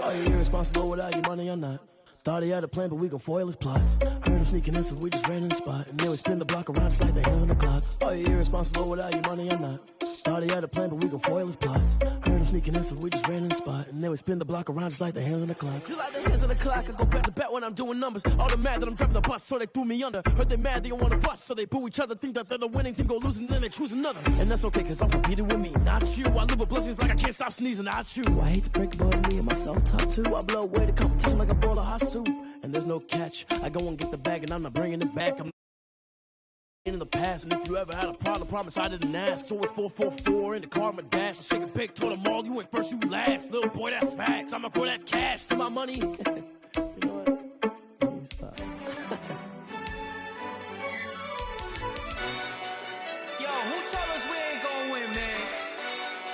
Are you irresponsible without your money or not? Thought he had a plan, but we gon' foil his plot. Heard him sneaking in, so we just ran in the spot. And then we spin the block around just like the hands on the clock. Are you irresponsible without your money or not? Thought he had a plan, but we gon' foil his plot. Heard him sneaking in, so we just ran in the spot. And then we spin the block around just like the hands on the clock. Just like the hands on the clock, I go back to back when I'm doing numbers. All the mad that I'm driving the bus, so they threw me under. Heard they mad, they don't wanna bust, so they boo each other. Think that they're the winning team, go losing, then they choose another. And that's okay, cause I'm competing with me, not you. I live with blessings like I can't stop sneezing, not you. I hate to break it, but me and my self-talk too. I blow away the competition like a bowl of hot soup. And there's no catch, I go and get the bag and I'm not bringing it back. I'm in the past, and if you ever had a problem, promise I didn't ask. So it's 444 in the car, my dash. I shake a big, told them all, you went first, you last. Little boy, that's facts, I'ma grow that cash to my money. You know what? Let me stop. Yo, who told us we ain't gonna win, man?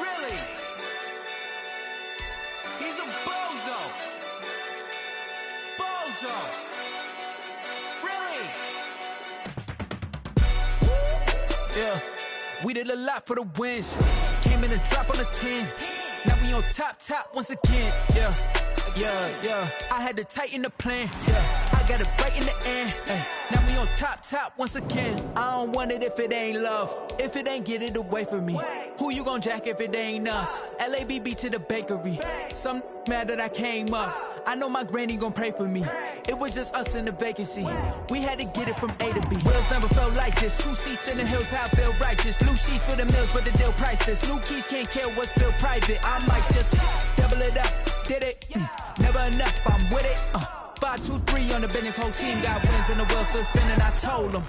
Really? He's a bozo. Bozo. Really? Yeah, we did a lot for the wins. Came in and drop on the 10. Now we on top once again. Yeah. I had to tighten the plan. Yeah, I got it right in the end. Now we on top once again. I don't want it if it ain't love. If it ain't, get it away from me. Who you gon' jack if it ain't us? LABB to the bakery. Some mad that I came up. I know my granny gon' pray for me. It was just us in the vacancy. We had to get it from A to B. Wheels never felt like this. 2 seats in the hills, how I feel righteous. Blue sheets for the mills, but the deal priceless. New keys can't kill what's still private. I might just double it up. Did it? Never enough, I'm with it. 5, 2, 3 on the business. Whole team got wins and the wheels still spinning. I told them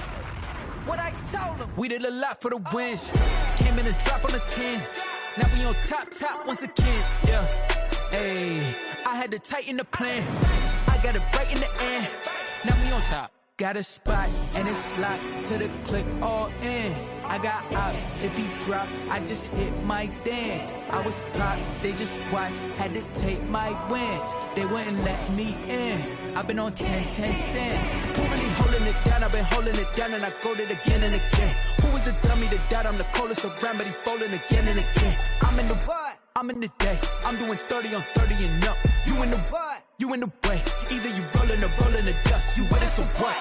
what I told them. We did a lot for the wins. Came in and drop on the 10. Now we on top once again. Yeah. Hey, I had to tighten the plan. I got it right in the end. Now we on top. Got a spot and it's locked to the click all in. I got ops, if he drop, I just hit my dance. I was pop, they just watched, had to take my wins. They wouldn't let me in. I've been on 10 cents. Who really holding it down? I've been holding it down and I go it again and again. Who was the dummy that doubt I'm the coldest around, but he folding again and again. I'm in the what? I'm in the day. I'm doing 30 on 30 and up. You in the what? You in the way. Either you rolling or rolling the dust. You with us or what?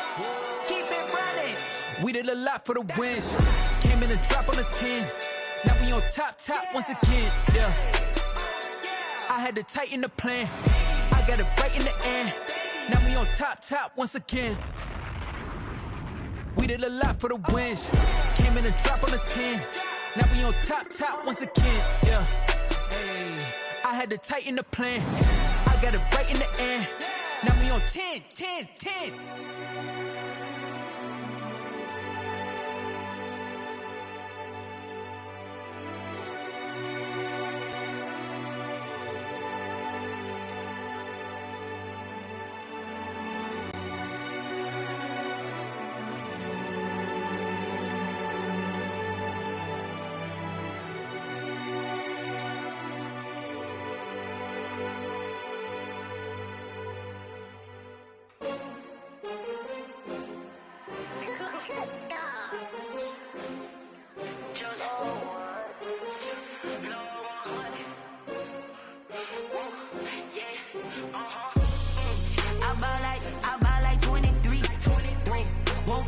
Keep it running. We did a lot for the wins. Came in and drop on the 10. Now we on top once again. Yeah. I had to tighten the plan. I got it right in the end. Now we on top once again. We did a lot for the wins. Came in and drop on the 10. Now we on top once again. Yeah. Hey, I had to tighten the plan. I got it right in the end. Now we on 10.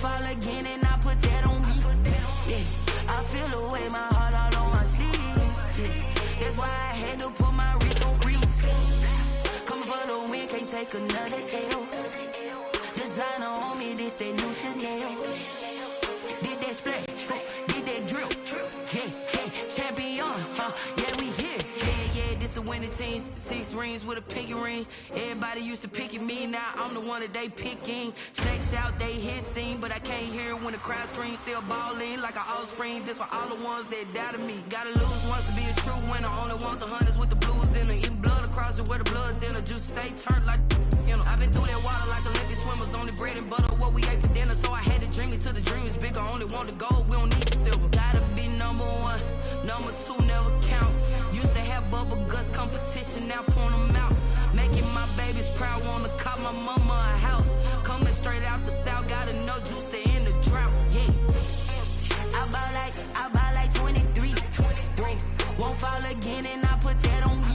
Fall again and I put that on me. Yeah, I feel away, my heart all on my sleeve. Yeah, that's why I had to put my wrist on freeze. Coming for the win, can't take another L. Designer on me, this that new Chanel. Did that splash, did that drill. Yeah, champion, yeah, we here. Yeah, this the winning team. 6 rings with a pinky ring. Everybody used to pick at me, now I'm the one that they picking. Snakes out, they hit scene, but I can't hear when the crowd screams. Still ballin' like an offspring. This for all the ones that doubted me. Gotta lose once to be a true winner. Only want the hunters with the blues in it. Eating blood across it where the blood dinner. Juice stay turned like, you know. I've been through that water like Olympic swimmers. Only bread and butter, what we ate for dinner. So I had to dream it till the dream is bigger. Only want the gold, we don't need the silver. Gotta be number 1, number 2 never count. Used to have bubble guts competition, now point them out. Making my babies proud, wanna call my mama a house. Coming straight out the south, gotta know juice to end the drought, yeah. I buy like 23. Won't fall again and I put that on me.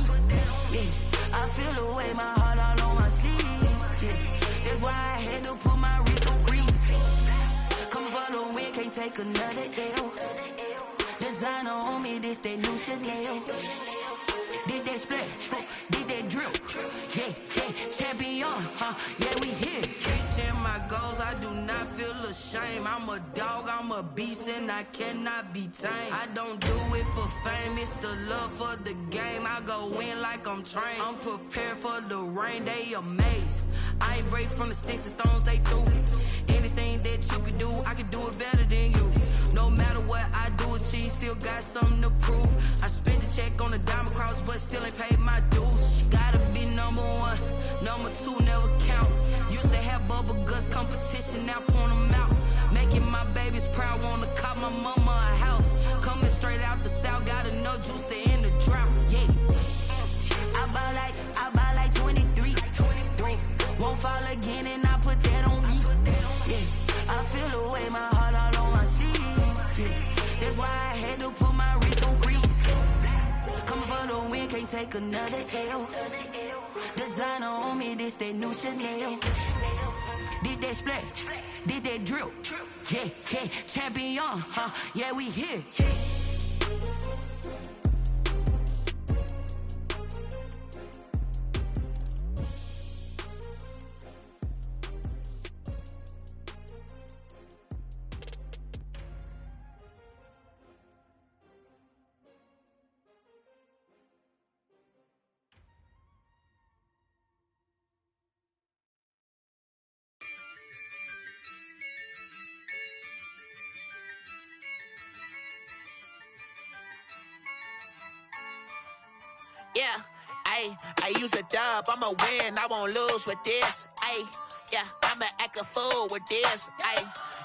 Yeah, I feel away. away my heart all on my sleeve. Yeah. That's why I had to put my wrist on freeze. Coming for the win, can't take another L. Designer on me, this that new Chanel. Did that split, did that drill. Yeah, yeah, champion, yeah, we here. Reaching my goals, I do not feel ashamed. I'm a dog, I'm a beast, and I cannot be tamed. I don't do it for fame, it's the love for the game. I go in like I'm trained. I'm prepared for the rain, they amazed. I ain't break from the sticks and stones they threw. Anything that you can do, I can do it better than you. No matter what I do, achieve, still got something to prove. I spent the check on the diamond cross, but still ain't paid my dues. Gotta be number one, number two never count. Used to have bubble guts competition, now point them out. Making my babies proud, wanna cop my mama a house. Coming straight out the south, got enough juice to end the drought. Yeah, I buy like 23. Won't fall again, and I put that on me. Yeah, I feel the way my heart all on my sleeve. Yeah, that's why I had to put my wrist on freeze. Coming for the win, can't take another L. Designer on me, this that new Chanel. Did that splash, did that drill. Yeah, yeah, champion, yeah, we here. Yeah, I use a dub, I'ma win, I won't lose with this. Yeah, I'ma act a fool with this.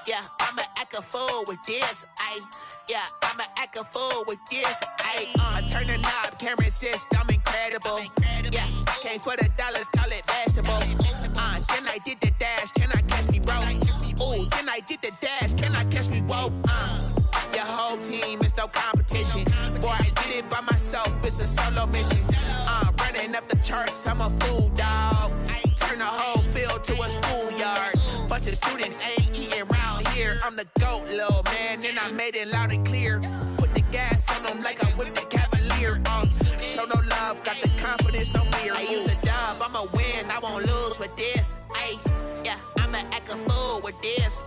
Yeah, I'ma act a fool with this. Yeah, I'ma act a fool with this. I turn the knob, can't resist, I'm incredible. Yeah, came for the dollars, call it vegetable. Then I did the dash, can I catch me, bro? Ooh, then I did the dash, can I catch me, whoa? Your whole team is no competition. Boy, I did it by myself, it's a solo mission. Running up the charts, I'm a fool, dog. Turn the whole field to a schoolyard. Bunch of students ain't eating round here. I'm the GOAT, little man, and I made it loud and clear. Put the gas on them like I'm with the Cavalier. Show no love, got the confidence, no fear. I use a dub, I'ma win, I won't lose with this. Yeah, I'ma act a fool with this.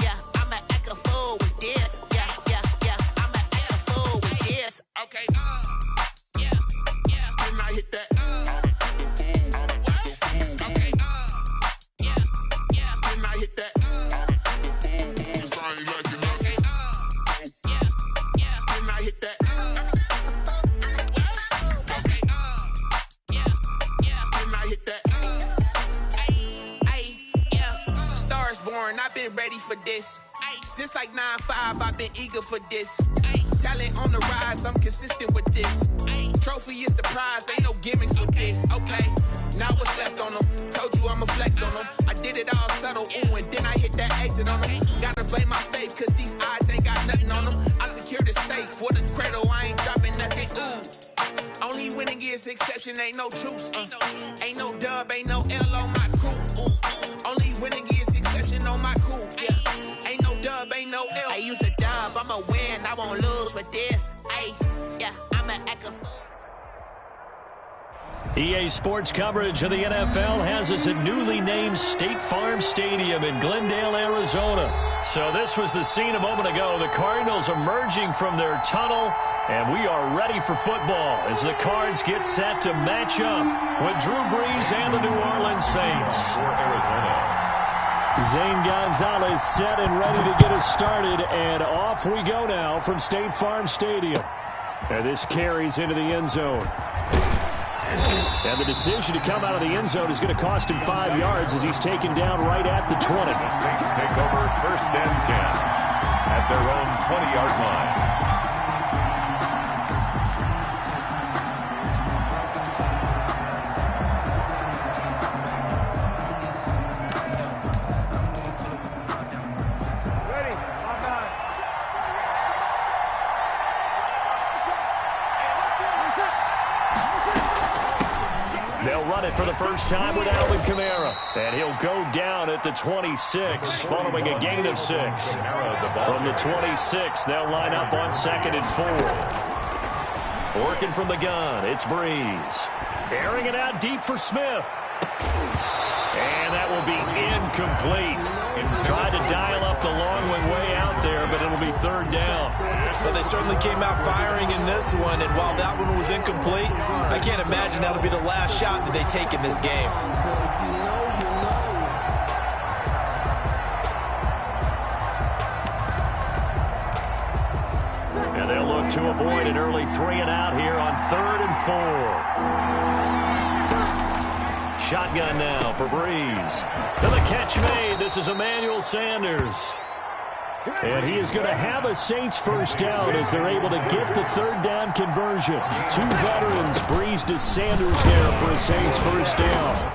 Yeah, I'ma act a fool with this. Yeah, I'ma act a fool with this. Okay, yeah, can I hit that? Okay, yeah, can I hit that? Cause I ain't like it. Okay, yeah, can I hit that? Okay, yeah, can I hit that? Yeah, stars born, I've been ready for this. Since like 9-5, I've been eager for this. Talent on the rise, I'm consistent with this. Trophy is the prize, ain't no gimmicks with this. Okay, now what's left on them? Told you I'ma flex on them. I did it all subtle, ooh, and then I hit that exit on them. Gotta blame my faith, cause these odds ain't got nothing on them. I secure the safe for the cradle, I ain't dropping nothing, ooh. Only winning is exception, ain't no truce. Ain't no dub, ain't no L on my crew. Only winning is exception on my crew, yeah. Ain't no dub, ain't no L. I use a dub, I'ma win, I won't lose with this. Yeah, I'ma act a fool. EA Sports coverage of the NFL has us at newly named State Farm Stadium in Glendale, Arizona. So this was the scene a moment ago. The Cardinals emerging from their tunnel, and we are ready for football as the Cards get set to match up with Drew Brees and the New Orleans Saints. For Arizona. Zane Gonzalez set and ready to get us started, and off we go now from State Farm Stadium. And this carries into the end zone. And the decision to come out of the end zone is going to cost him 5 yards as he's taken down right at the 20. The Saints take over 1st and 10 at their own 20-yard line. it for the first time with Alvin Kamara. And he'll go down at the 26 following a gain of 6. From the 26, they'll line up on 2nd and 4. Working from the gun, it's Breeze. Airing it out deep for Smith. And that will be incomplete. Tried to dial up the long one way out there, but it'll be 3rd down. But they certainly came out firing in this one, and while that one was incomplete, I can't imagine that'll be the last shot that they take in this game. And they'll look to avoid an early 3-and-out here on 3rd and 4. Shotgun now for Breeze. And the catch made. This is Emmanuel Sanders. And he is going to have a Saints first down as they're able to get the 3rd down conversion. 2 veterans, Breeze to Sanders there for a Saints first down.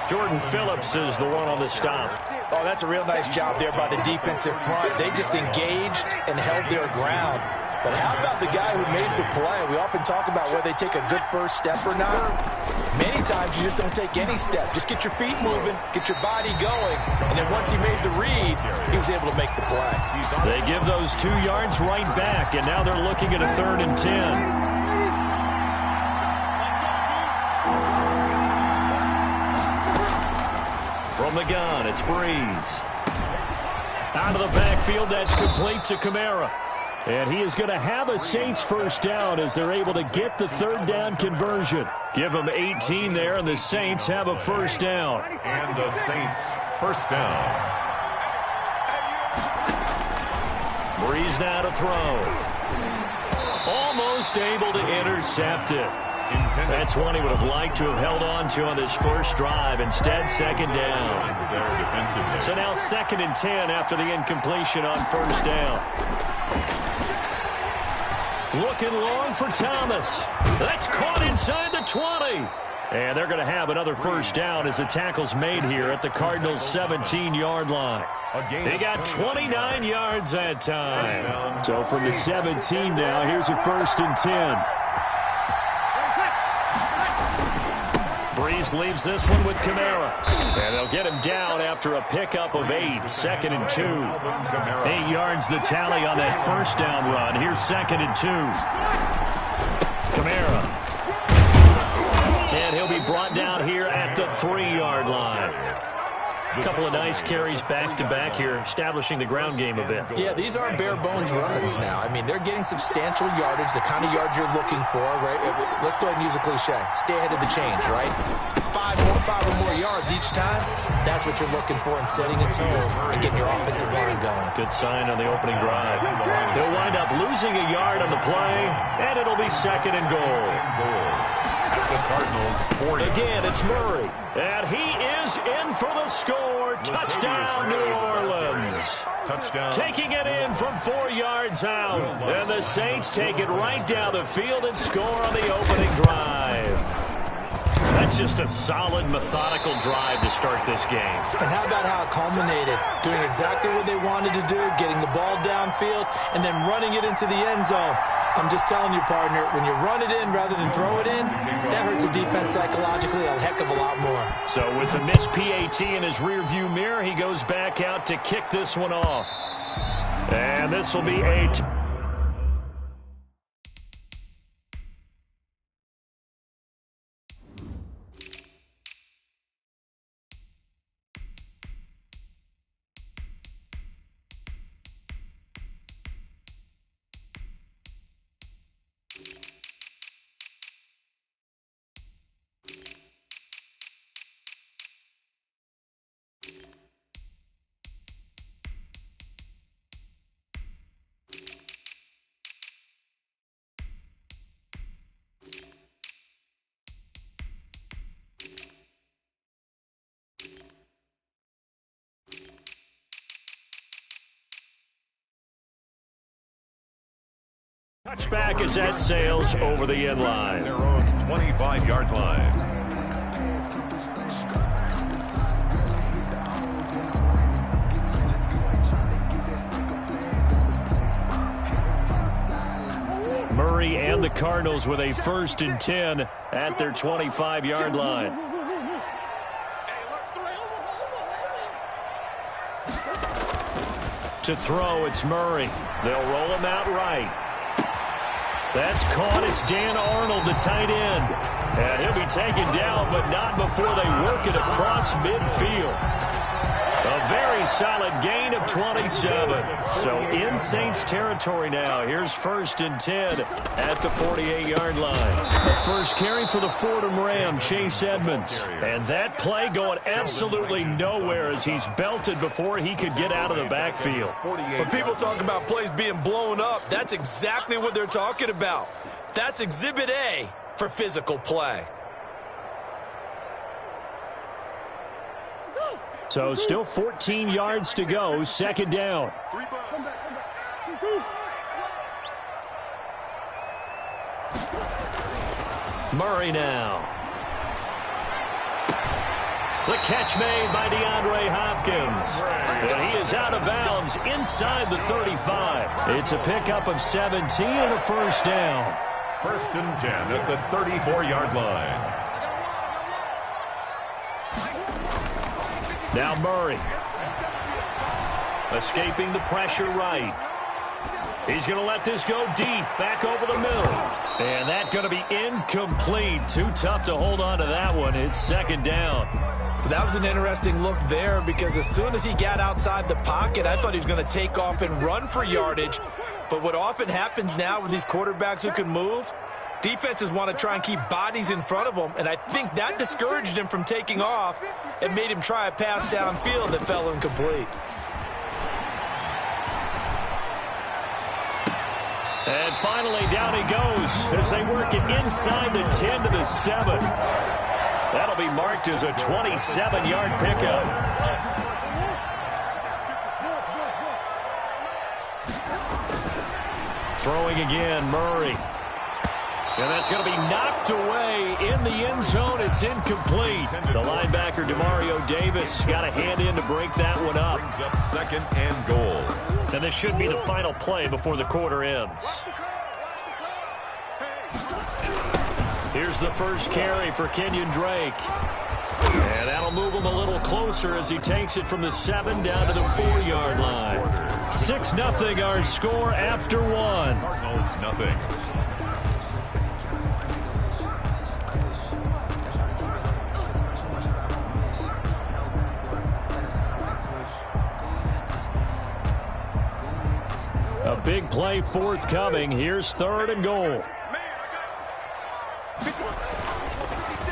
Jordan Phillips is the one on the stop. Oh, that's a real nice job there by the defensive front. They just engaged and held their ground. But how about the guy who made the play? We often talk about whether they take a good first step or not. Many times you just don't take any step. Just get your feet moving, get your body going, and then once he made the read, he was able to make the play. They give those 2 yards right back, and now they're looking at a 3rd and 10. From the gun, it's Breeze. Out of the backfield, that's complete to Kamara. And he is going to have a Saints first down as they're able to get the 3rd down conversion. Give them 18 there, and the Saints have a first down. And the Saints first down. Breeze now to throw. Almost able to intercept it. That's one he would have liked to have held on to on this first drive. Instead, 2nd down. So now 2nd and 10 after the incompletion on first down. Looking long for Thomas. That's caught inside the 20. And they're going to have another first down as the tackle's made here at the Cardinals' 17-yard line. They got 29 yards that time. So from the 17 now, here's a 1st and 10. Breeze leaves this one with Kamara. And they'll get him down after a pickup of 8. 2nd and 2. 8 yards the tally on that first down run. Here's 2nd and 2. Kamara. And he'll be brought down here at the 3-yard line. A couple of nice carries back-to-back here, establishing the ground game a bit. Yeah, these aren't bare-bones runs now. I mean, they're getting substantial yardage, the kind of yards you're looking for, right? Let's go ahead and use a cliche. Stay ahead of the change, right? 5 or more yards each time, that's what you're looking for in setting a tone and getting your offensive line going. Good sign on the opening drive. They'll wind up losing a yard on the play, and it'll be 2nd and goal. The Cardinals 40. Again, it's Murray. And he is in for the score. Touchdown, New Orleans. Touchdown. Taking it in from 4 yards out. And the Saints take it right down the field and score on the opening drive. That's just a solid, methodical drive to start this game. And how about how it culminated? Doing exactly what they wanted to do, getting the ball downfield, and then running it into the end zone. I'm just telling you, partner, when you run it in rather than throw it in, that hurts a defense psychologically a heck of a lot more. So with the missed PAT in his rearview mirror, he goes back out to kick this one off. And this will be a... Touchback as that sails over the end line. Their own 25-yard line. Murray and the Cardinals with a 1st and 10 at their 25-yard line. To throw, it's Murray. They'll roll him out right. That's caught. It's Dan Arnold, the tight end. And he'll be taken down, but not before they work it across midfield. A very solid gain of 27. So in Saints territory now. Here's 1st and 10 at the 48-yard line. The first carry for the Fordham Ram, Chase Edmonds. And that play going absolutely nowhere as he's belted before he could get out of the backfield. When people talk about plays being blown up, that's exactly what they're talking about. That's Exhibit A for physical play. So still 14 yards to go, 2nd down. Murray now. The catch made by DeAndre Hopkins. And he is out of bounds inside the 35. It's a pickup of 17 and a 1st down. 1st and 10 at the 34-yard line. Now Murray. Escaping the pressure right. He's going to let this go deep, back over the middle. And that's going to be incomplete. Too tough to hold on to that one. It's 2nd down. That was an interesting look there because as soon as he got outside the pocket, I thought he was going to take off and run for yardage. But what often happens now with these quarterbacks who can move, defenses want to try and keep bodies in front of them, and I think that discouraged him from taking off and made him try a pass downfield that fell incomplete. And finally, down he goes as they work it inside the 10 to the 7. That'll be marked as a 27-yard pickup. Throwing again, Murray. And that's going to be knocked away in the end zone. It's incomplete. The linebacker, Demario Davis, got a hand in to break that one up. Brings up 2nd and goal. And this should be the final play before the quarter ends. Here's the first carry for Kenyon Drake. And that'll move him a little closer as he takes it from the 7 down to the 4-yard line. 6-0 our score after 1. Cardinals nothing. A big play forthcoming. Here's 3rd and goal.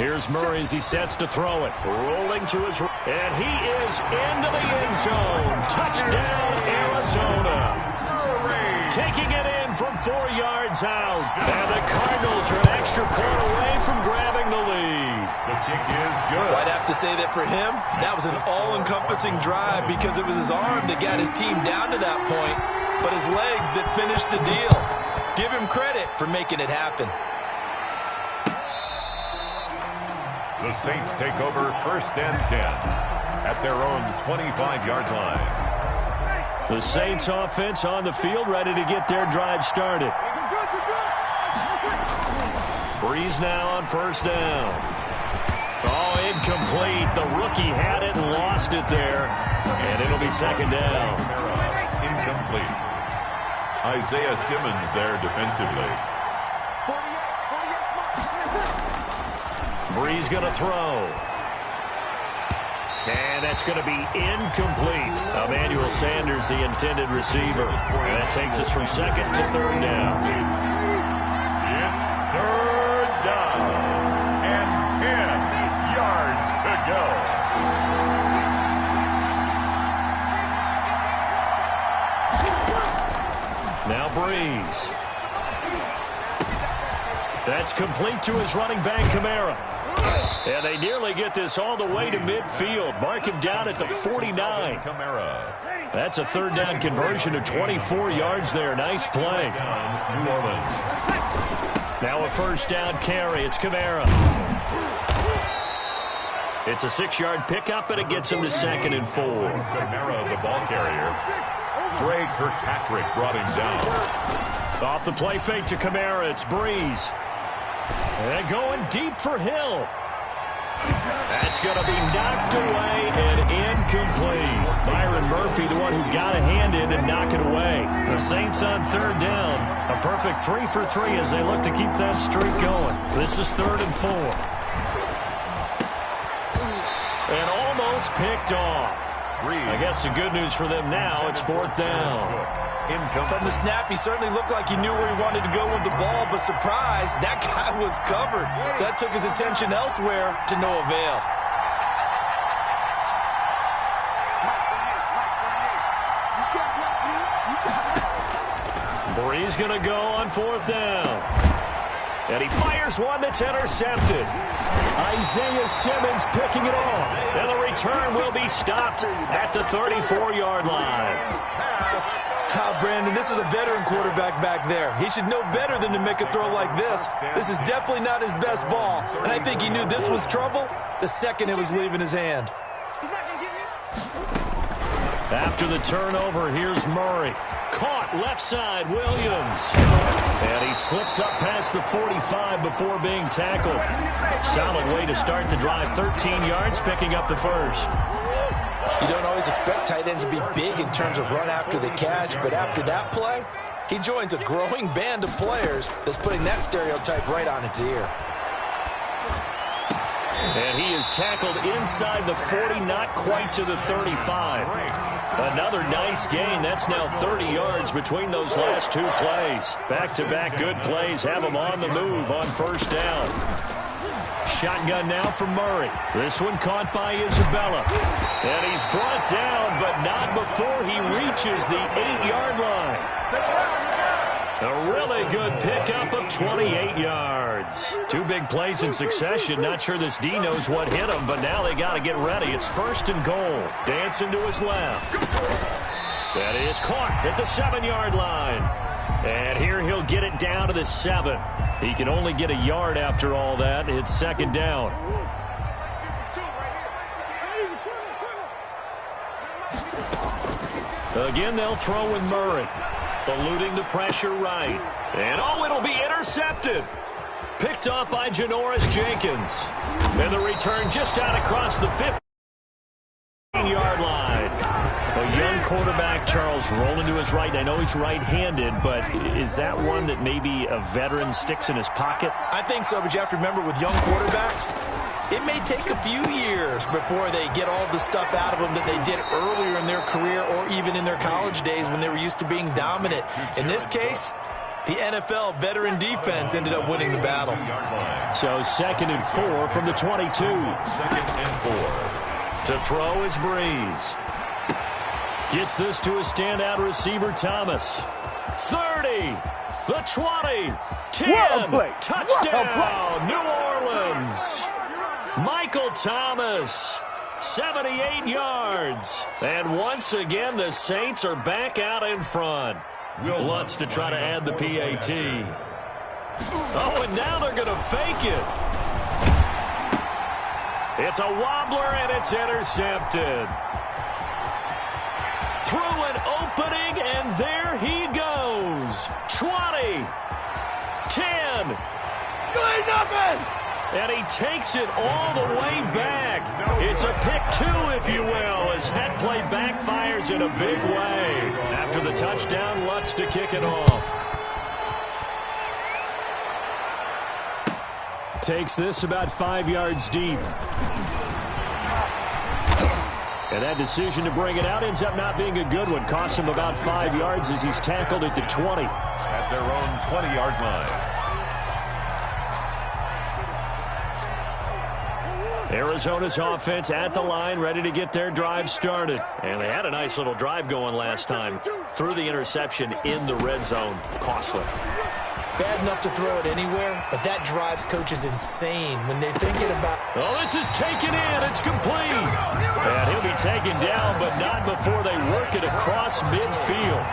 Here's Murray as he sets to throw it. Rolling to his right. And he is into the end zone. Touchdown, Arizona. Taking it in from 4 yards out. And the Cardinals are an extra point away from grabbing the lead. The kick is good. I'd have to say that for him, that was an all-encompassing drive because it was his arm that got his team down to that point, but his legs that finished the deal. Give him credit for making it happen. The Saints take over 1st and 10 at their own 25-yard line. The Saints offense on the field, ready to get their drive started. Breeze now on 1st down. Oh, incomplete. The rookie had it and lost it there. And it'll be 2nd down. Incomplete. Isaiah Simmons there defensively. Breeze going to throw. And that's going to be incomplete. Emmanuel Sanders, the intended receiver. And that takes us from 2nd to 3rd down. It's 3rd down and 10 yards to go. Now Breeze. That's complete to his running back, Kamara. And they nearly get this all the way to midfield. Mark him down at the 49. Kamara. That's a 3rd down conversion of 24 yards there. Nice play. New Orleans. Now a 1st down carry. It's Kamara. It's a 6-yard pickup, and it gets him to 2nd and 4. Kamara, the ball carrier. Dre Kirkpatrick brought him down. Off the play fake to Kamara. It's Breeze. And going deep for Hill. That's going to be knocked away and incomplete. Byron Murphy, the one who got a hand in and knock it away. The Saints on third down. A perfect 3 for 3 as they look to keep that streak going. This is 3rd and 4. And almost picked off. I guess the good news for them now, it's 4th down. From the snap, he certainly looked like he knew where he wanted to go with the ball, but surprise, that guy was covered. So that took his attention elsewhere to no avail. Bree's going to go on 4th down. And he fires one that's intercepted. Isaiah Simmons picking it off. And the return will be stopped at the 34-yard line. Brandon, this is a veteran quarterback back there. He should know better than to make a throw like this. This is definitely not his best ball. And I think he knew this was trouble the second it was leaving his hand. After the turnover, here's Murray. Caught left side, Williams. And he slips up past the 45 before being tackled. Solid way to start the drive. 13 yards, picking up the first. You don't always expect tight ends to be big in terms of run after the catch, but after that play, he joins a growing band of players that's putting that stereotype right on its ear. And he is tackled inside the 40, not quite to the 35. Another nice gain. That's now 30 yards between those last two plays. Back-to-back good plays have him on the move on first down. Shotgun now from Murray. This one caught by Isabella. And he's brought down, but not before he reaches the 8-yard line. A really good pickup of 28 yards. Two big plays in succession. Not sure this D knows what hit him, but now they got to get ready. It's 1st and goal. Dancing to his left. That is caught at the 7-yard line. And here he'll get it down to the 7. He can only get a yard after all that. It's 2nd down. Again, they'll throw with Murray. Eluding the pressure right. And, it'll be intercepted. Picked off by Janoris Jenkins. And the return just out across the 15-yard line. A young quarterback, Charles, rolling to his right. I know he's right-handed, but is that one that maybe a veteran sticks in his pocket? I think so, but you have to remember with young quarterbacks, it may take a few years before they get all the stuff out of them that they did earlier in their career or even in their college days when they were used to being dominant. In this case, the NFL veteran defense ended up winning the battle. So 2nd and 4 from the 22. 2nd and 4. To throw is Breeze. Gets this to a standout receiver, Thomas. 30, the 20, 10, touchdown, New Orleans. Michael Thomas, 78 yards. And once again, the Saints are back out in front. Lutz to try to add the PAT. Oh, and now they're going to fake it. It's a wobbler, and it's intercepted. Through an opening, and there he goes. 20, 10. You ain't nothing. And he takes it all the way back. It's a pick 2, if you will, as that play backfires in a big way. After the touchdown, Lutz to kick it off. Takes this about 5 yards deep. And that decision to bring it out ends up not being a good one. Costs him about 5 yards as he's tackled at the 20. At their own 20-yard line. Arizona's offense at the line, ready to get their drive started. And they had a nice little drive going last time. Threw the interception in the red zone. Costly. Bad enough to throw it anywhere, but that drives coaches insane when they're thinking about... Oh, this is taken in. It's complete. And he'll be taken down, but not before they work it across midfield.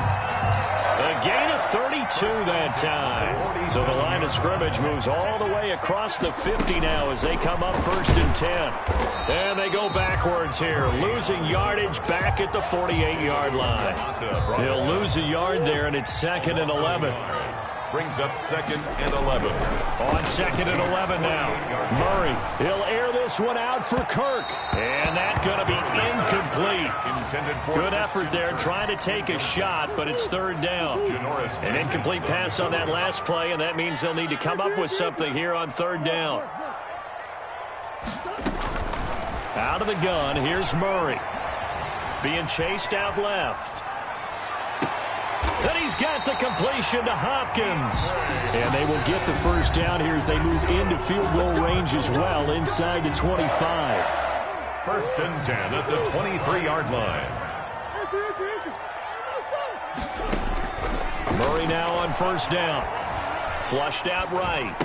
A gain of 32 that time. So the line of scrimmage moves all the way across the 50 now as they come up 1st and 10. And they go backwards here, losing yardage back at the 48-yard line. They'll lose a yard there, and it's 2nd and 11. brings up 2nd and 11. On 2nd and 11 now. Murray, he'll air this one out for Kirk. And that's going to be incomplete. Good effort there trying to take a shot, but it's 3rd down. An incomplete pass on that last play, and that means they'll need to come up with something here on 3rd down. Out of the gun, here's Murray. Being chased out left. And he's got the completion to Hopkins. And they will get the 1st down here as they move into field goal range as well, inside the 25. 1st and 10 at the 23-yard line. Murray now on 1st down. Flushed out right.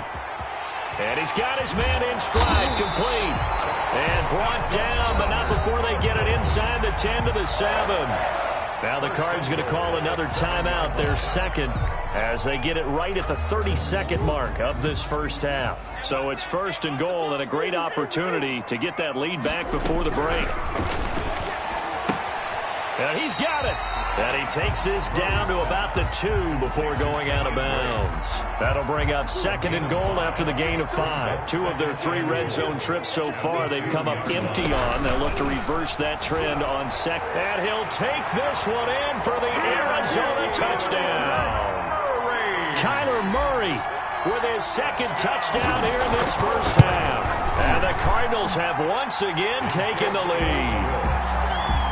And he's got his man in stride, complete. And brought down, but not before they get it inside the 10 to the 7. Now the Cards going to call another timeout, their 2nd, as they get it right at the 32nd mark of this 1st half. So it's 1st and goal and a great opportunity to get that lead back before the break. And he's got it. And he takes this down to about the 2 before going out of bounds. That'll bring up 2nd and goal after the gain of 5. 2 of their 3 red zone trips so far they've come up empty on. They'll look to reverse that trend on 2nd. And he'll take this one in for the Arizona touchdown. Kyler Murray with his 2nd touchdown here in this 1st half. And the Cardinals have once again taken the lead.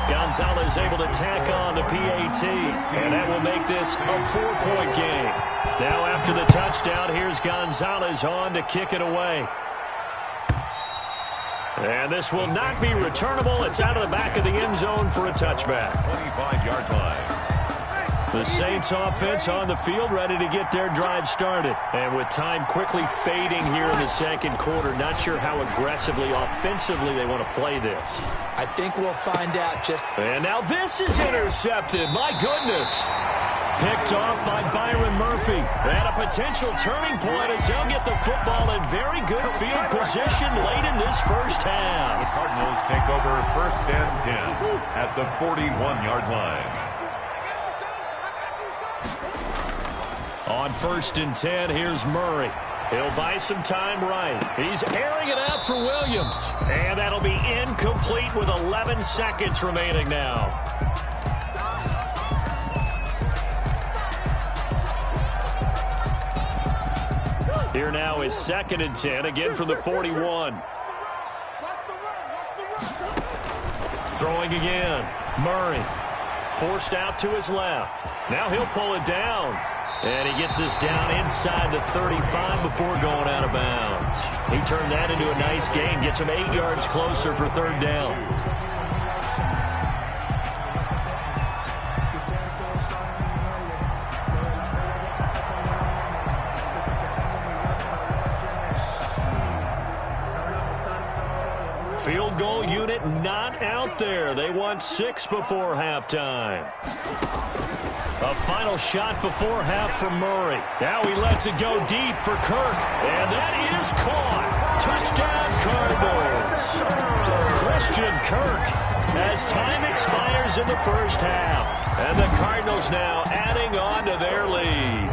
Gonzalez able to tack on the PAT, and that will make this a 4-point game. Now after the touchdown, here's Gonzalez on to kick it away. And this will not be returnable. It's out of the back of the end zone for a touchback. 25-yard line. The Saints offense on the field, ready to get their drive started. And with time quickly fading here in the 2nd quarter, not sure how aggressively, offensively they want to play this. I think we'll find out just... And now this is intercepted. My goodness. Picked off by Byron Murphy. And a potential turning point as they'll get the football in very good field position late in this 1st half. The Cardinals take over 1st and 10 at the 41-yard line. On 1st and 10, here's Murray. He'll buy some time right. He's airing it out for Williams. And that'll be incomplete with 11 seconds remaining now. Here now is 2nd and 10, again from the 41. Throwing again. Murray forced out to his left. Now he'll pull it down. And he gets us down inside the 35 before going out of bounds. He turned that into a nice gain. Gets him 8 yards closer for 3rd down. Field goal unit not out there. They want 6 before halftime. A final shot before half from Murray. Now he lets it go deep for Kirk. And that is caught. Touchdown Cardinals. Christian Kirk as time expires in the 1st half. And the Cardinals now adding on to their lead.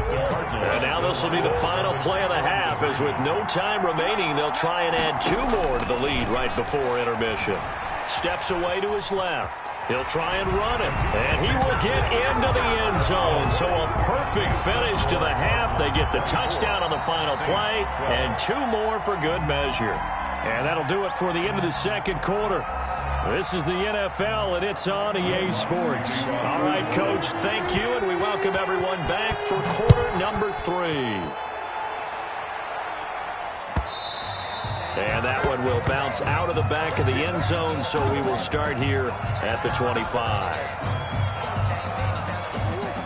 And now this will be the final play of the half, as with no time remaining, they'll try and add 2 more to the lead right before intermission. Steps away to his left. He'll try and run it, and he will get into the end zone. So a perfect finish to the half. They get the touchdown on the final play, and 2 more for good measure. And that'll do it for the end of the 2nd quarter. This is the NFL, and it's on EA Sports. All right, Coach, thank you, and we welcome everyone back for quarter number 3. And that one will bounce out of the back of the end zone, so we will start here at the 25.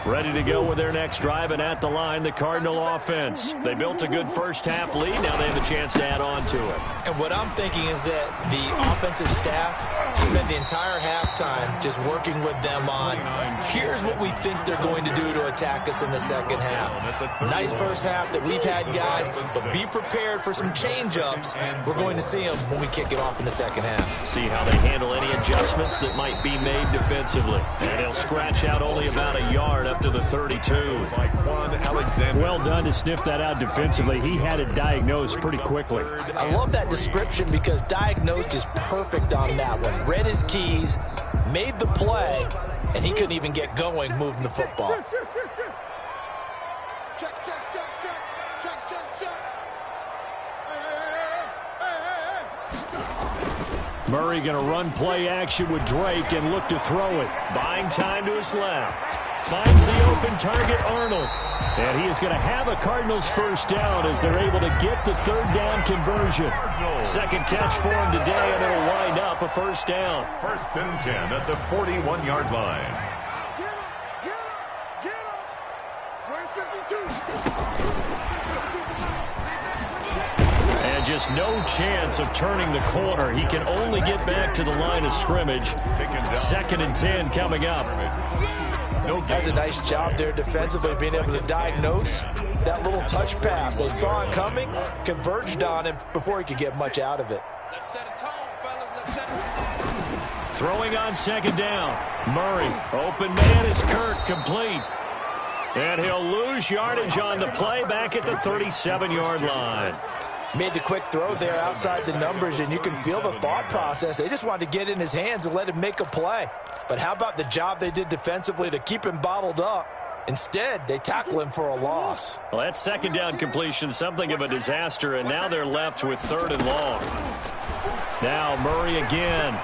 Ready to go with their next drive, and at the line, the Cardinal offense. They built a good 1st half lead. Now they have a chance to add on to it. And what I'm thinking is that the offensive staff spent the entire halftime just working with them on, here's what we think they're going to do to attack us in the second half. Nice first half that we've had, guys, but be prepared for some change-ups. We're going to see them when we kick it off in the second half. See how they handle any adjustments that might be made defensively. And he'll scratch out only about a yard up to the 32. Well done to sniff that out defensively. He had it diagnosed pretty quickly. I love that description because diagnosed is perfect on that one. Read his keys, made the play, and he couldn't even get going moving the football. Murray going to run play action with Drake and look to throw it. Buying time to his left. Finds the open target, Arnold. And he is going to have a Cardinals first down as they're able to get the third down conversion. Second catch for him today, and it'll wind up a first down. First and 10 at the 41-yard line. Get him. Where's 52? And just no chance of turning the corner. He can only get back to the line of scrimmage. Second and 10 coming up. That's a nice job there defensively, being able to diagnose that little touch pass. They saw it coming, converged on him before he could get much out of it. Let's set a tone, fellas. Let's set a tone. Throwing on second down. Murray, open man is Kirk, complete. And he'll lose yardage on the play back at the 37-yard line. Made the quick throw there outside the numbers, and you can feel the thought process. They just wanted to get in his hands and let him make a play. But how about the job they did defensively to keep him bottled up? Instead, they tackle him for a loss. Well, that second down completion, something of a disaster, and now they're left with third and long. Now Murray again,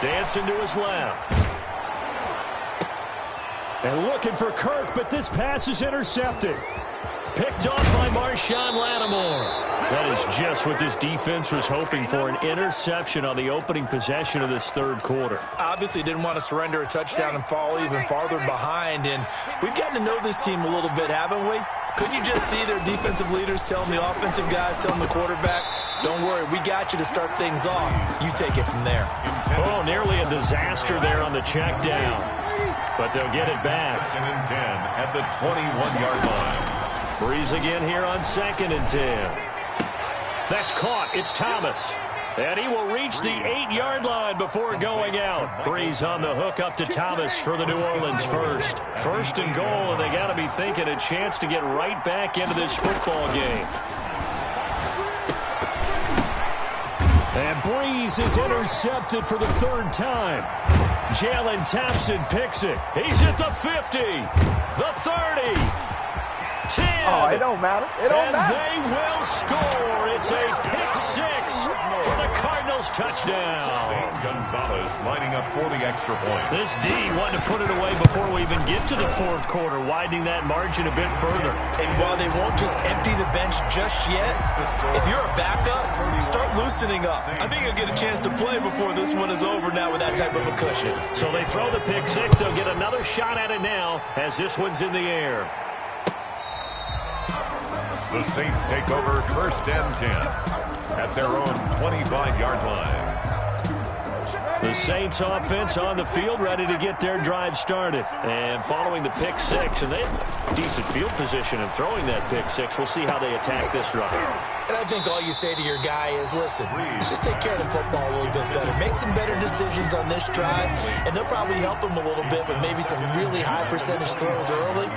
dancing to his left. And looking for Kirk, but this pass is intercepted. Picked off by Marshawn Lattimore. That is just what this defense was hoping for, an interception on the opening possession of this third quarter. Obviously didn't want to surrender a touchdown and fall even farther behind, and we've gotten to know this team a little bit, haven't we? Couldn't you just see their defensive leaders telling the offensive guys, telling the quarterback, don't worry, we got you to start things off. You take it from there. Oh, nearly a disaster there on the check down. But they'll get it back. Second and 10 at the 21-yard line. Breeze again here on second and 10. That's caught. It's Thomas. And he will reach the 8-yard line before going out. Breeze on the hook up to Thomas for the New Orleans first. First and goal, and they got to be thinking a chance to get right back into this football game. And Breeze is intercepted for the third time. Jalen Thompson picks it. He's at the 50, the 30. 10. Oh, it don't matter. It don't matter. And they will score. It's a pick six for the Cardinals touchdown. Gonzalez lining up for the extra point. This D wanted to put it away before we even get to the fourth quarter, widening that margin a bit further. And while they won't just empty the bench just yet, if you're a backup, start loosening up. I think you'll get a chance to play before this one is over now with that type of a cushion. So they throw the pick six. They'll get another shot at it now as this one's in the air. The Saints take over first and 10 at their own 25-yard line. The Saints offense on the field, ready to get their drive started. And following the pick six, and they have decent field position and throwing that pick six. We'll see how they attack this drive. And I think all you say to your guy is, listen, let's just take care of the football a little bit better. Make some better decisions on this drive, and they'll probably help him a little bit with maybe some really high percentage throws early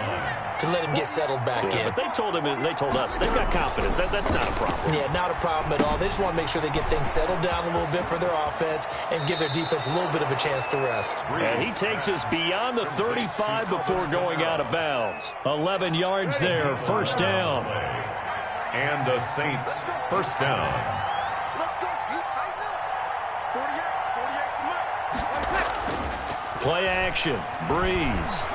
to let him get settled back in. But they told him, and they told us, they've got confidence. That's not a problem. Yeah, not a problem at all. They just want to make sure they get things settled down a little bit for their offense and give their defense a little bit of a chance to rest. And he takes us beyond the 35 before going out of bounds. 11 yards there, first down. And the Saints first down. Let's go. You tighten up. 48, Play action, Breeze.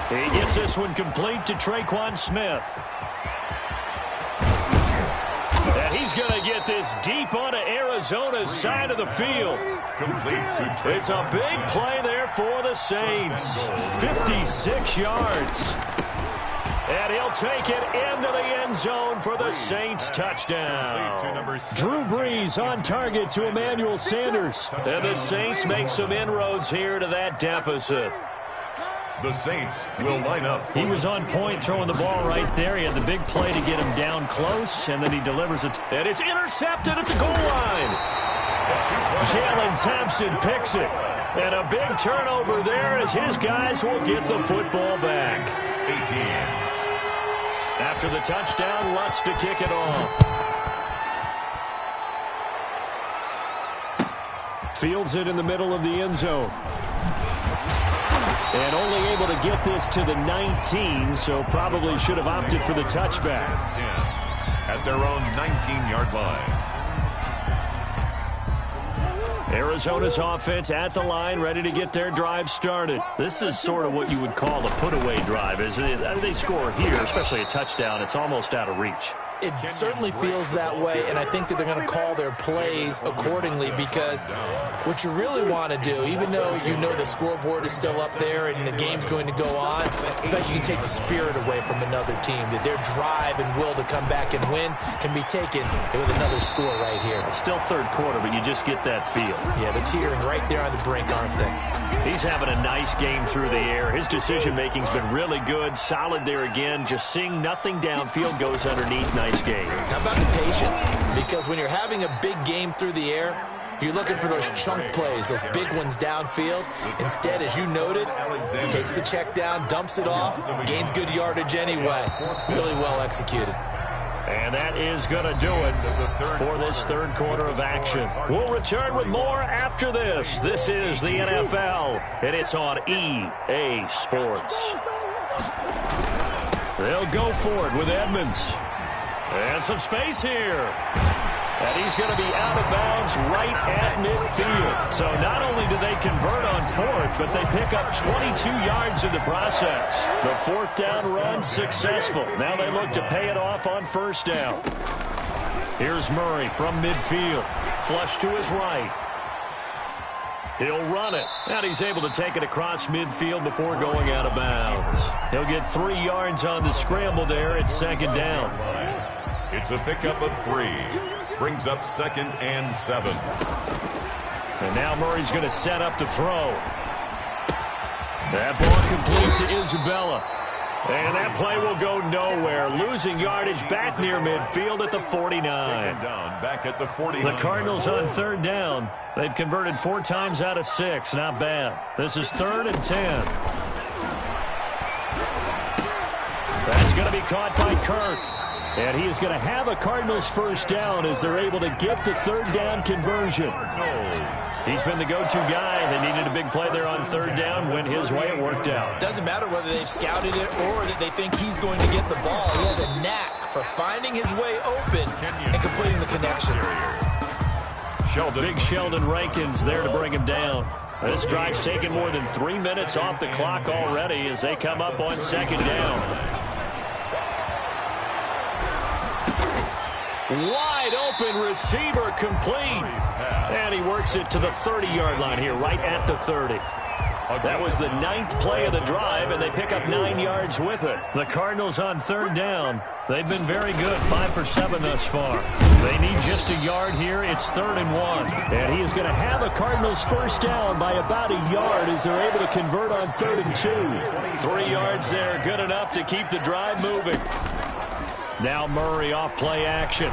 He gets this one complete to Traquan Smith. And he's going to get this deep onto Arizona's side of the field. It's a big play there for the Saints. 56 yards. And he'll take it into the end zone for the Saints touchdown. Drew Brees on target to Emmanuel Sanders. And the Saints make some inroads here to that deficit. The Saints will line up. He was on point throwing the ball right there. He had the big play to get him down close, and then he delivers it. And it's intercepted at the goal line. Jalen Thompson picks it. And a big turnover there as his guys will get the football back. 18. After the touchdown, Lutz to kick it off. Fields it in the middle of the end zone. And only able to get this to the 19, so probably should have opted for the touchback. 10 at their own 19-yard line. Arizona's offense at the line, ready to get their drive started. This is sort of what you would call a put-away drive, isn't it? They score here, especially a touchdown. It's almost out of reach. It certainly feels that way, and I think that they're going to call their plays accordingly, because what you really want to do, even though you know the scoreboard is still up there and the game's going to go on, in fact, you can take the spirit away from another team, that their drive and will to come back and win can be taken with another score right here. Still third quarter, but you just get that feel. Yeah, they're teetering right there on the brink, aren't they? He's having a nice game through the air. His decision-making's been really good, solid there again. Just seeing nothing downfield, goes underneath. Nice game. How about the patience? Because when you're having a big game through the air, you're looking for those chunk plays, those big ones downfield. Instead, as you noted, takes the check down, dumps it off, gains good yardage anyway. Really well executed. And that is going to do it for this third quarter of action. We'll return with more after this. This is the NFL, and it's on EA Sports. They'll go for it with Edmonds. And some space here. And he's going to be out of bounds right at midfield. So not only do they convert on fourth, but they pick up 22 yards in the process. The fourth down run successful. Now they look to pay it off on first down. Here's Murray from midfield. Flush to his right. He'll run it. And he's able to take it across midfield before going out of bounds. He'll get 3 yards on the scramble there. It's second down. It's a pickup of 3. Brings up 2nd and 7. And now Murray's going to set up to throw. That ball complete to Isabella. And that play will go nowhere. Losing yardage back near midfield at the 49. Back at the 49. The Cardinals on third down. They've converted 4 times out of 6. Not bad. This is 3rd and 10. That's going to be caught by Kirk. And he is going to have a Cardinals first down as they're able to get the third down conversion. He's been the go-to guy. They needed a big play there on third down. Went his way. It worked out. Doesn't matter whether they've scouted it or that they think he's going to get the ball. He has a knack for finding his way open and completing the connection. Big Sheldon Rankins there to bring him down. This drive's taken more than 3 minutes off the clock already as they come up on second down. Wide open receiver complete. And he works it to the 30-yard line here, right at the 30. That was the 9th play of the drive, and they pick up 9 yards with it. The Cardinals on third down. They've been very good, 5 for 7 thus far. They need just a yard here. It's 3rd and 1. And he is going to have a Cardinals first down by about a yard as they're able to convert on 3rd and 2. 3 yards there, good enough to keep the drive moving. Now Murray off play action.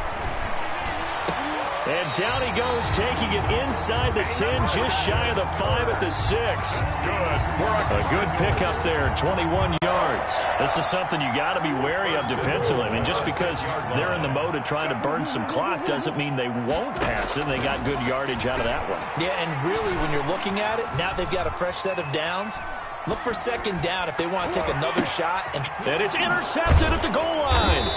And down he goes, taking it inside the 10, just shy of the 5 at the 6. A good pickup there, 21 yards. This is something you got to be wary of defensively. I mean, just because they're in the mode of trying to burn some clock doesn't mean they won't pass it. They got good yardage out of that one. Yeah, and really, when you're looking at it, now they've got a fresh set of downs. Look for second down if they want to take another shot. And it's intercepted at the goal line.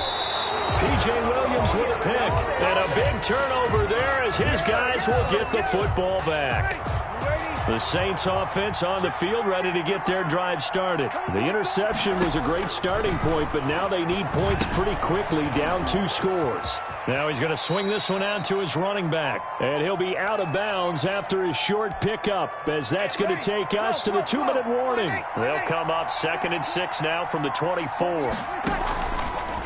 P.J. Williams with a pick. And a big turnover there as his guys will get the football back. The Saints offense on the field ready to get their drive started. The interception was a great starting point, but now they need points pretty quickly, down 2 scores. Now he's going to swing this one out to his running back. And he'll be out of bounds after his short pickup, as that's going to take us to the 2-minute warning. They'll come up 2nd and 6 now from the 24.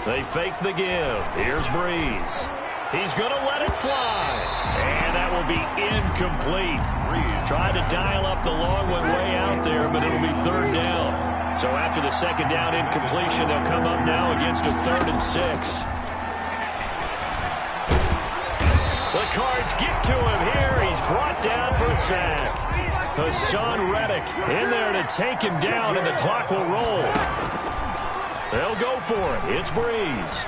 They fake the give. Here's Breeze. He's going to let it fly. And that will be incomplete. Tried to dial up the long one way out there, but it'll be 3rd down. So after the 2nd down incompletion, they'll come up now against a 3rd and 6. The Cards get to him here. He's brought down for a sack. Hassan Reddick in there to take him down, and the clock will roll. They'll go for it. It's Breeze.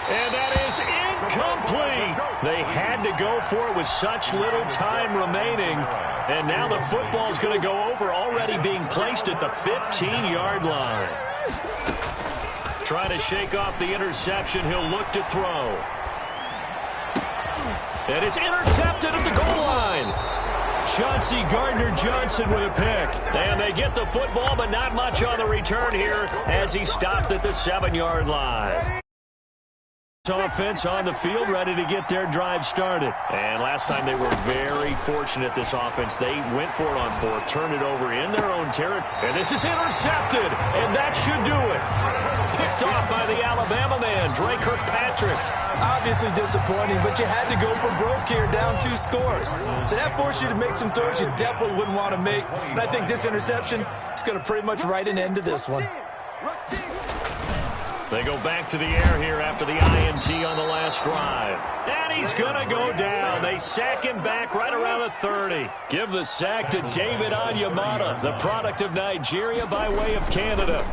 And that is incomplete. They had to go for it with such little time remaining. And now the football's going to go over, already being placed at the 15-yard line. Trying to shake off the interception. He'll look to throw. And it's intercepted at the goal line. Chauncey Gardner-Johnson with a pick. And they get the football, but not much on the return here as he stopped at the 7-yard line. Offense on the field ready to get their drive started. And last time they were very fortunate, this offense. They went for it on 4th, turned it over in their own territory. And this is intercepted, and that should do it. Picked off by the Alabama man, Dre Kirkpatrick. Obviously disappointing, but you had to go for broke here, down 2 scores. So that forced you to make some throws you definitely wouldn't want to make. And I think this interception is going to pretty much write an end to this one. They go back to the air here after the INT on the last drive. And he's going to go down. They sack him back right around the 30. Give the sack to David Onyemata, the product of Nigeria by way of Canada.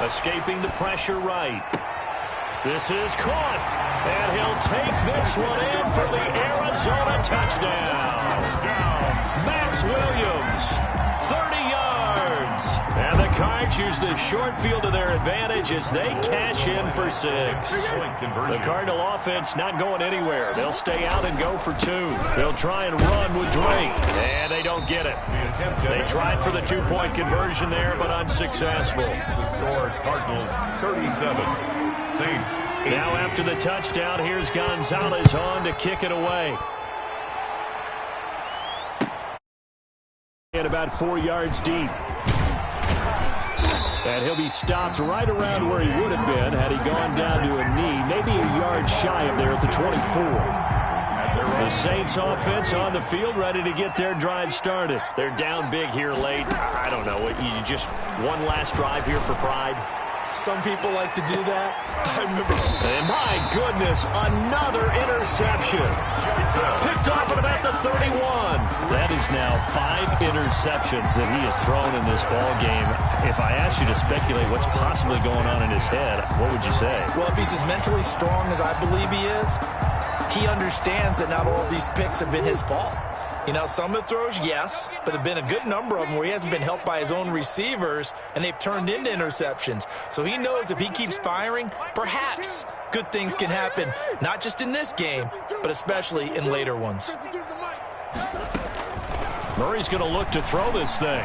Escaping the pressure right. This is caught. And he'll take this one in for the Arizona touchdown. Max Williams, 30 yards. And the Cards use the short field to their advantage as they cash in for 6. The Cardinal offense not going anywhere. They'll stay out and go for 2. They'll try and run with Drake. And they don't get it. They tried for the 2-point conversion there, but unsuccessful. The score, Cardinals 37, Saints 18. Now after the touchdown, here's Gonzalez on to kick it away. And about 4 yards deep. And he'll be stopped right around where he would have been had he gone down to a knee, maybe a yard shy of there at the 24. The Saints offense on the field ready to get their drive started. They're down big here late. I don't know. You just one last drive here for pride. Some people like to do that. I remember. And my goodness, another interception. Picked off at about the 31. That is now 5 interceptions that he has thrown in this ball game. If I asked you to speculate what's possibly going on in his head, what would you say? Well, if he's as mentally strong as I believe he is, he understands that not all of these picks have been his fault. You know, some of the throws, yes, but there have been a good number of them where he hasn't been helped by his own receivers, and they've turned into interceptions. So he knows if he keeps firing, perhaps good things can happen, not just in this game, but especially in later ones. Murray's going to look to throw this thing.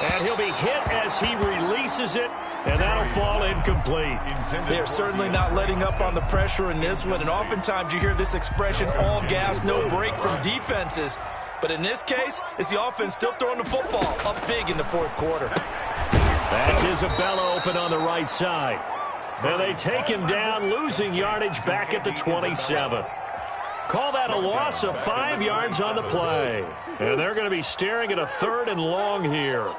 And he'll be hit as he releases it. And that'll fall incomplete. They're certainly not letting up on the pressure in this one. And oftentimes you hear this expression, all gas, no break from defenses. But in this case, it's the offense still throwing the football up big in the 4th quarter. That's Isabella open on the right side. And they take him down, losing yardage back at the 27. Call that a loss of 5 yards on the play. And they're going to be staring at a 3rd and long here.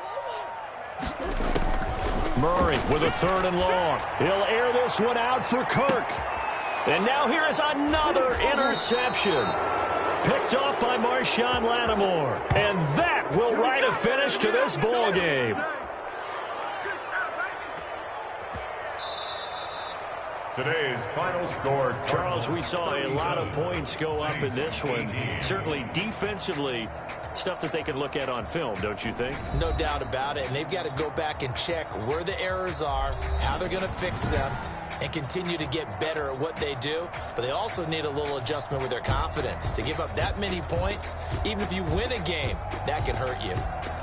Murray with a 3rd and long. He'll air this one out for Kirk. And now here is another interception. Picked off by Marshawn Lattimore. And that will write a finish to this ball game. Today's final score. Charles, we saw a lot of points go up in this one. Certainly defensively, stuff that they can look at on film, don't you think? No doubt about it. And they've got to go back and check where the errors are, how they're going to fix them, and continue to get better at what they do. But they also need a little adjustment with their confidence. To give up that many points, even if you win a game, that can hurt you.